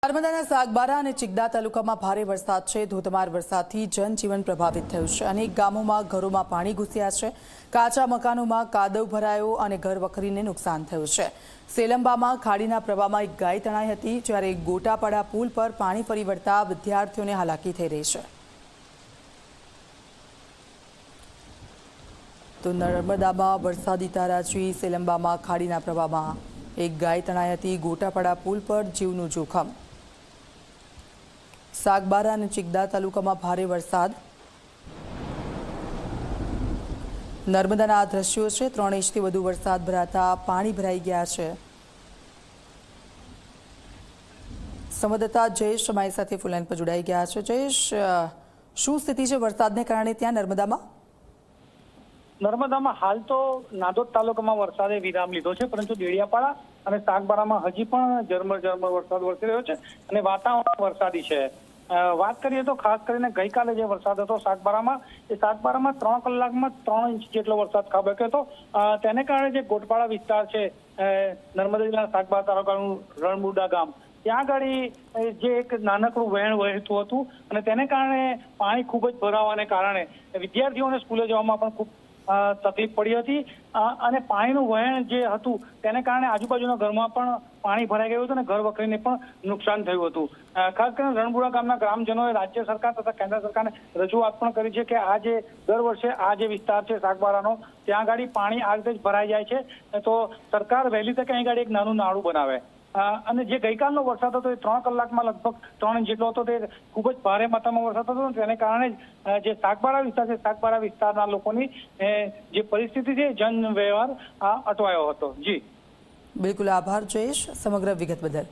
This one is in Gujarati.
નર્મદાના સાગબારા અને ચિગદા તાલુકામાં ભારે વરસાદ છે। ધોધમાર વરસાદથી જનજીવન પ્રભાવિત થયું છે। અનેક ગામોમાં ઘરોમાં પાણી ઘૂસ્યા છે। કાચા મકાનોમાં કાદવ ભરાયો અને ઘર વખરીને નુકસાન થયું છે। સેલંબામાં ખાડીના પ્રવાહમાં એક ગાય તણાઈ હતી, જ્યારે ગોટાપાડા પુલ પર પાણી ફરી વળતા વિદ્યાર્થીઓને હાલાકી થઈ રહી છે। તો નર્મદામાં વરસાદી તારાજી, સેલંબામાં ખાડીના પ્રવાહમાં એક ગાય તણાઈ હતી, ગોટાપાડા પુલ પર જીવનું જોખમ। સાગબારા અને ચિગદા તાલુકામાં ભારે વરસાદ। નર્મદાના આ દ્રશ્યો છે। 3 ઇંચથી વધુ વરસાદ ભરાતા પાણી ભરાઈ ગયા છે। સંવાદદાતા જયેશ અમારી સાથે ફોનલાઈન પર જોડાઈ ગયા છે। જયેશ, શું સ્થિતિ છે વરસાદને કારણે ત્યાં નર્મદામાં? નર્મદામાં હાલ તો નાદોદ તાલુકામાં વરસાદે વિરામ લીધો છે, પરંતુ દેડિયાપાડા અને સાગબારામાં હજી પણ ઝરમર વરસાદ વરસી રહ્યો છે અને વાતાવરણ વરસાદી છે। વાત કરીએ તો ખાસ કરીને ગઈકાલે જે વરસાદ હતો સાગબારામાં 3 કલાકમાં 3 ઇંચ જેટલો વરસાદ ખાબક્યો હતો। તેને કારણે જે ગોટપાડા વિસ્તાર છે, નર્મદા જિલ્લાના સાગબારા તાલુકાનું રણબુડા ગામ, ત્યાં આગળ જે એક નાનકડું વહેણ વહેતું હતું અને તેને કારણે પાણી ખૂબ જ ભરાવાને કારણે વિદ્યાર્થીઓને સ્કૂલે જવામાં પણ ખૂબ તકલીફ પડી હતી અને પાણીનું વહેણ જે હતું તેને કારણે આજુબાજુના ઘરમાં પણ પાણી ભરાઈ ગયું હતું અને ઘર વખરીને પણ નુકસાન થયું હતું। ખાસ કરીને રણબુડા ગામના ગ્રામજનોએ રાજ્ય સરકાર તથા કેન્દ્ર સરકારને રજૂઆત પણ કરી છે કે આ જે દર વર્ષે આ જે વિસ્તાર છે સાગબારાનો, ત્યાં આગળ પાણી આ રીતે જ ભરાઈ જાય છે, તો સરકાર વહેલી તકે અહીં આગળ એક નાનું નાળું બનાવે। અને જે ગઈકાલનો વરસાદ હતો એ 3 કલાકમાં લગભગ 3 ઇંચ જેટલો હતો, તે ખૂબ જ ભારે માત્રામાં વરસાદ હતો। તેને કારણે જે સાગબારા વિસ્તાર છે, સાગબારા વિસ્તારના લોકોની જે પરિસ્થિતિ છે, જન વ્યવહાર અટવાયો હતો। જી બિલકુલ, આભાર જયેશ સમગ્ર વિગત બદલ।